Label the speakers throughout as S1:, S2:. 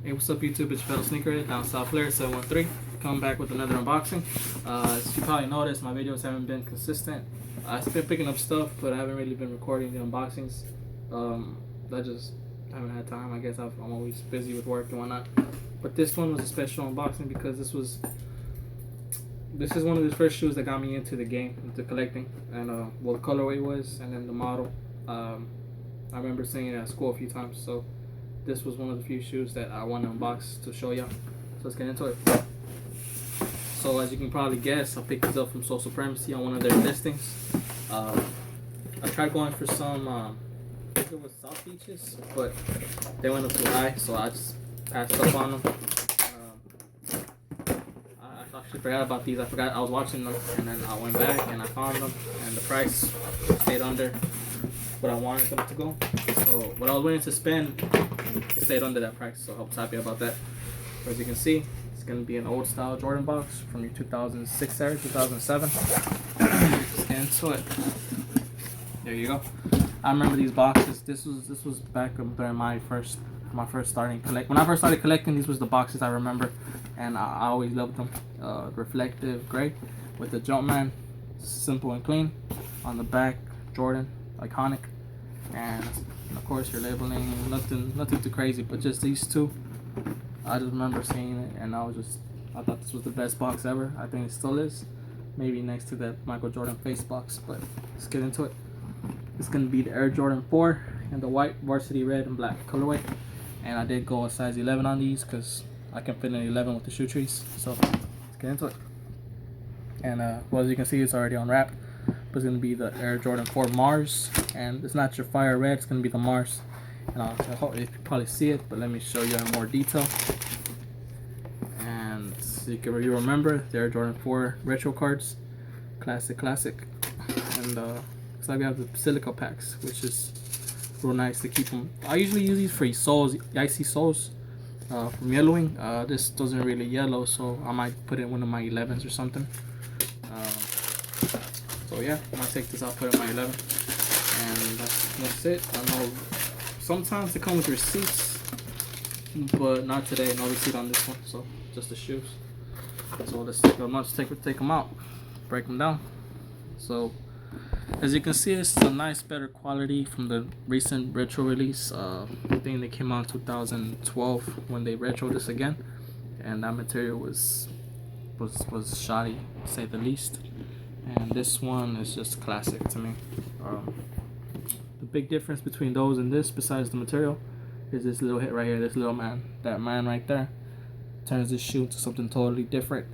S1: Hey, what's up YouTube? It's Fellow Sneakerhead, down South Player 713. Coming back with another unboxing. As you probably noticed, my videos haven't been consistent. I've been picking up stuff, but I haven't really been recording the unboxings. I just haven't had time. I guess I'm always busy with work and whatnot. But this one was a special unboxing because this is one of the first shoes that got me into the game, into collecting, and what the colorway was, and then the model. I remember seeing it at school a few times, so this was one of the few shoes that I want to unbox to show y'all. So let's get into it. So as you can probably guess, I picked these up from Social Supremacy on one of their listings. I tried going for some, I think it was South Beaches, but they went up too high, so I just passed up on them. I actually forgot about these. I forgot I was watching them, and then I went back and I found them, and the price stayed under what I wanted them to go. So what I was willing to spend, it stayed under that price, so I was happy about that. As you can see, it's going to be an old style Jordan box from your 2006 era, 2007. Let's get into it. There you go. I remember these boxes. This was back during my first starting collect. When I first started collecting, these was the boxes I remember, and I always loved them. Reflective gray with the Jumpman, simple and clean. On the back, Jordan, iconic, and of course your labeling, nothing too crazy, but just these two. I just remember seeing it, and I thought this was the best box ever. I think it still is, maybe next to that Michael Jordan face box. But let's get into it. It's gonna be the Air Jordan 4 and the white varsity red and black colorway, and I did go a size 11 on these because I can fit an 11 with the shoe trees. So let's get into it. And well, as you can see, it's already unwrapped. But it's gonna be the Air Jordan 4 Mars, and it's not your fire red. It's gonna be the Mars. And I hope you can probably see it, but let me show you in more detail. And so you remember the Air Jordan 4 retro cards, classic. And looks like we have the silica packs, which is real nice to keep them. I usually use these for soles, icy soles, from yellowing. This doesn't really yellow, so I might put it in one of my 11s or something. So yeah, I'm gonna take this out, put it in my 11, and that's it. I know sometimes they come with receipts, but not today. No receipt on this one, so just the shoes. So let's take them out, break them down. So as you can see, it's a nice, better quality from the recent retro release. I think they came out in 2012 when they retroed this again, and that material was shoddy, to say the least. And this one is just classic to me. The big difference between those and this, besides the material, is this little hit right here. This little man, that man right there, turns this shoe into something totally different.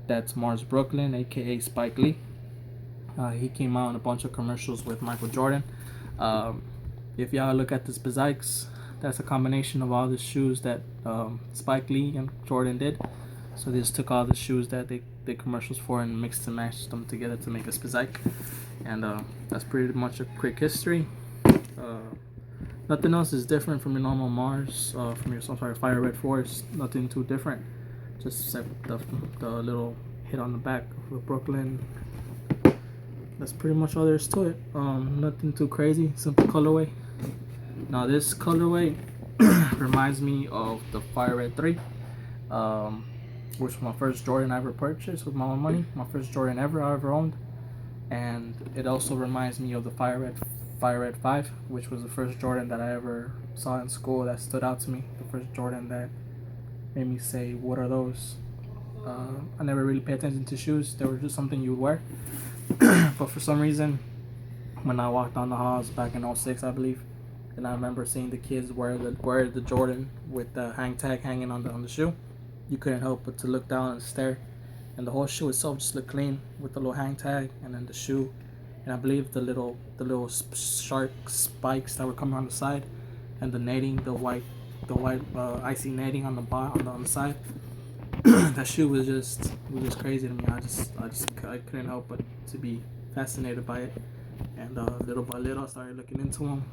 S1: That's Mars Brooklyn, aka Spike Lee. He came out in a bunch of commercials with Michael Jordan. If y'all look at this Bezikes, that's a combination of all the shoes that Spike Lee and Jordan did. So they just took all the shoes that they did commercials for and mixed and matched them together to make a Bezike. And that's pretty much a quick history. Nothing else is different from your normal Mars, from your Fire Red Force. Nothing too different. Just except the little hit on the back of Brooklyn. That's pretty much all there is to it. Nothing too crazy. Simple colorway. Now this colorway reminds me of the Fire Red 3. Which was my first Jordan I ever purchased with my own money. My first Jordan I ever owned. And it also reminds me of the Fire Red 5, which was the first Jordan that I ever saw in school that stood out to me. The first Jordan that made me say, what are those? I never really paid attention to shoes. They were just something you would wear. But for some reason, when I walked down the halls back in 06, I believe, and I remember seeing the kids wear the Jordan with the hang tag hanging on the shoe, you couldn't help but to look down and stare. And the whole shoe itself just looked clean with the little hang tag, and then the shoe, and I believe the little shark spikes that were coming on the side, and the netting, the white icy netting on the side. That shoe was just crazy to me. I couldn't help but to be fascinated by it, and little by little I started looking into them.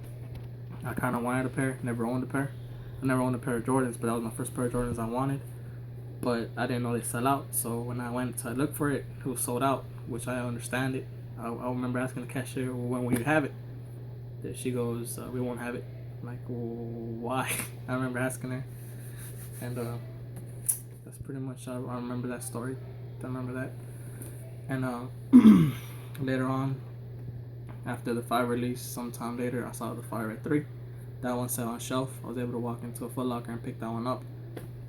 S1: I kind of wanted a pair, never owned a pair. I never owned a pair of Jordans, but that was my first pair of Jordans I wanted. But I didn't know they sell out, so when I went to look for it, it was sold out, which I understand it. I remember asking the cashier, well, when will you have it? She goes, we won't have it. I'm like, well, why? I remember asking her. And that's pretty much, I remember that story. I remember that. And later on, after the 5 release, sometime later, I saw the Fire Red 3. That one sat on shelf. I was able to walk into a Foot Locker and pick that one up.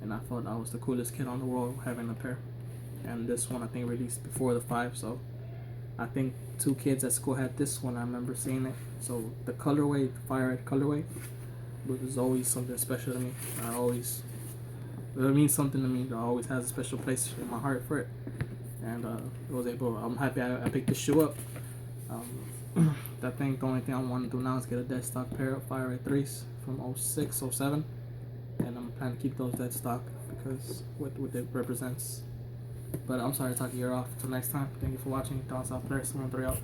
S1: And I thought I was the coolest kid on the world having a pair. And this one, I think, released before the 5. So I think 2 kids at school had this one. I remember seeing it. So the colorway, the Fire Red colorway, was always something special to me. It means something to me. It always has a special place in my heart for it. And I'm happy I picked the shoe up. I think the only thing I want to do now is get a dead stock pair of Fire Red 3s from 06, 07. And I'm planning to keep those dead stock because what it represents. But I'm sorry to talk your ear off. Till next time, thank you for watching. Down South Players 1-3 out.